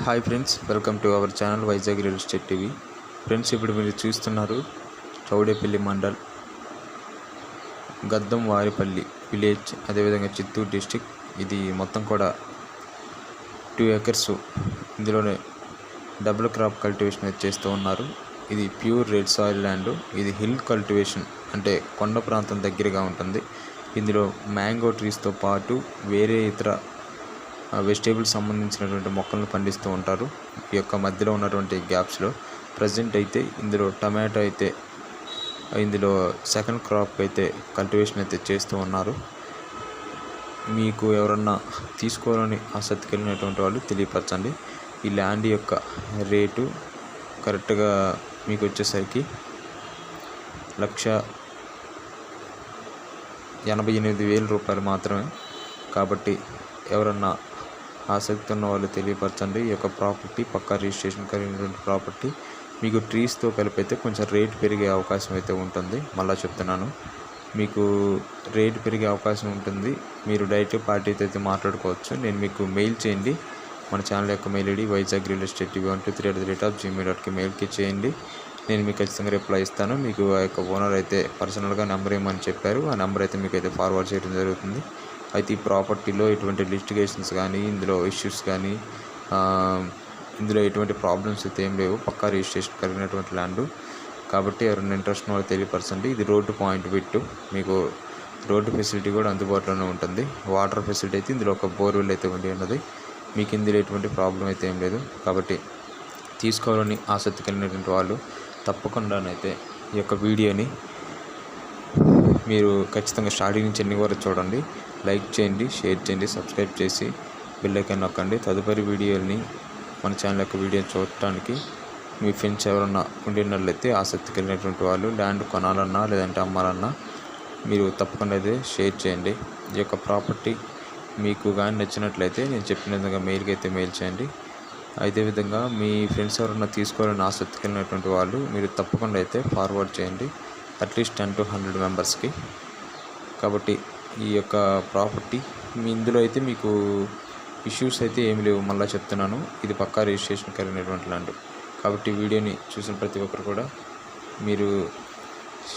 Hi friends, welcome to our channel Vizag real estate TV. Friends, ఇప్పుడు మీరు చూస్తున్నారు Chowdepalli mandal, గద్దం Varipalli village, అదేవిధంగా చిత్తూరు డిస్టిక్. ఇది మొత్తం కూడా 2 acres. ఇందులోనే డబుల్ క్రాప్ కల్టివేషన్ చేస్తూ ఉన్నారు. ఇది ప్యూర్ రెడ్ సాయిల్ ల్యాండ్. ఇది హిల్ కల్టివేషన్, అంటే కొండ ప్రాంతం దగ్గరగా ఉంటుంది. ఇందులో మ్యాంగో ట్రీస్తో పాటు వేరే ఇతర వెజిటేబుల్స్ సంబంధించినటువంటి మొక్కలను పండిస్తూ ఉంటారు. ఈ యొక్క మధ్యలో ఉన్నటువంటి గ్యాప్స్లో ప్రజెంట్ అయితే ఇందులో టమాటో అయితే, ఇందులో సెకండ్ క్రాప్ అయితే కల్టివేషన్ అయితే చేస్తూ ఉన్నారు. మీకు ఎవరన్నా తీసుకోవాలని ఆసక్తి కలిగినటువంటి వాళ్ళు తెలియపరచండి. ఈ ల్యాండ్ యొక్క రేటు కరెక్ట్గా మీకు వచ్చేసరికి 1,88,000 రూపాయలు మాత్రమే. కాబట్టి ఎవరన్నా ఆసక్తి ఉన్న వాళ్ళు తెలియపరచండి. ఈ యొక్క ప్రాపర్టీ పక్కా రిజిస్ట్రేషన్ కలిగినటువంటి ప్రాపర్టీ. మీకు ట్రీస్తో కలిపి అయితే కొంచెం రేటు పెరిగే అవకాశం అయితే ఉంటుంది. మళ్ళీ చెప్తున్నాను, మీకు రేటు పెరిగే అవకాశం ఉంటుంది. మీరు డైరెక్ట్ పార్టీతో అయితే మాట్లాడుకోవచ్చు. నేను మీకు మెయిల్ చేయండి. మన ఛానల్ యొక్క mail ID Vizag real estate TV 123@gmail.com మెయిల్కి చేయండి. నేను మీకు ఖచ్చితంగా రిప్లై ఇస్తాను. మీకు ఆ యొక్క ఓనర్ అయితే పర్సనల్గా నెంబర్ ఏమని చెప్పారు. ఆ నెంబర్ అయితే మీకు అయితే ఫార్వర్డ్ చేయడం జరుగుతుంది. అయితే ఈ ప్రాపర్టీలో ఎటువంటి లిటిగేషన్స్ కానీ, ఇందులో ఇష్యూస్ కానీ, ఇందులో ఎటువంటి ప్రాబ్లమ్స్ అయితే ఏం లేవు. పక్కా రిజిస్ట్రేషన్ కలిగినటువంటి ల్యాండ్. కాబట్టి ఎవరైనా ఇంట్రెస్ట్ ఉన్న తెలియపరచండి. ఇది రోడ్డు పాయింట్ బిట్టు. మీకు రోడ్డు ఫెసిలిటీ కూడా అందుబాటులోనే ఉంటుంది. వాటర్ ఫెసిలిటీ అయితే ఇందులో ఒక బోర్వెల్ అయితే ఉండి ఉన్నది. మీకు ఇందులో ఎటువంటి ప్రాబ్లం అయితే ఏం లేదు. కాబట్టి తీసుకోవాలని ఆసక్తి కలిగినటువంటి వాళ్ళు తప్పకుండానైతే ఈ యొక్క వీడియోని మీరు ఖచ్చితంగా స్టార్టింగ్ నుంచి ఎన్ని వరకు చూడండి. లైక్ చేయండి, షేర్ చేయండి, సబ్స్క్రైబ్ చేసి బెల్ ఐకాన్ నొక్కండి. తదుపరి వీడియోని మన ఛానల్ యొక్క వీడియోని చూడటానికి మీ ఫ్రెండ్స్ ఎవరన్నా ఉండినట్లయితే, ఆసక్తి కలిగినటువంటి వాళ్ళు ల్యాండ్ కొనాలన్నా లేదంటే అమ్మాలన్నా మీరు తప్పకుండా అయితే షేర్ చేయండి. ఈ యొక్క ప్రాపర్టీ మీకు కానీ నచ్చినట్లయితే నేను చెప్పిన విధంగా మెయిల్కి అయితే మెయిల్ చేయండి. అదేవిధంగా మీ ఫ్రెండ్స్ ఎవరన్నా తీసుకోవాలని ఆసక్తి కలిగినటువంటి వాళ్ళు మీరు తప్పకుండా అయితే ఫార్వర్డ్ చేయండి, అట్లీస్ట్ 10 to 100 మెంబర్స్కి. కాబట్టి ఈ యొక్క ప్రాపర్టీ ఇందులో అయితే మీకు ఇష్యూస్ అయితే ఏమి లేవు. మళ్ళీ చెప్తున్నాను, ఇది పక్కా రిజిస్ట్రేషన్ కలిగినటువంటి ల్యాండ్. కాబట్టి వీడియోని చూసిన ప్రతి ఒక్కరు కూడా మీరు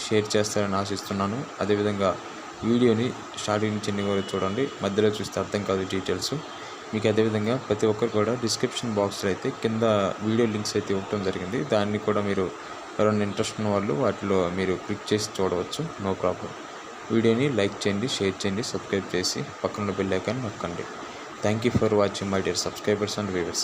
షేర్ చేస్తారని ఆశిస్తున్నాను. అదేవిధంగా వీడియోని స్టార్టింగ్ నుంచి ఎన్ని వరకు చూడండి. మధ్యలో చూస్తే అర్థం కాదు డీటెయిల్స్ మీకు. అదేవిధంగా ప్రతి ఒక్కరు కూడా డిస్క్రిప్షన్ బాక్స్లో అయితే కింద వీడియో లింక్స్ అయితే ఇవ్వడం జరిగింది. దాన్ని కూడా మీరు ఎవరైనా ఇంట్రెస్ట్ ఉన్న వాళ్ళు వాటిలో మీరు క్లిక్ చేసి చూడవచ్చు. No problem. వీడియోని లైక్ చేయండి, షేర్ చేయండి, సబ్స్క్రైబ్ చేసి పక్కన బెల్ ఐకాన్ నొక్కండి. Thank you for watching my dear subscribers and viewers.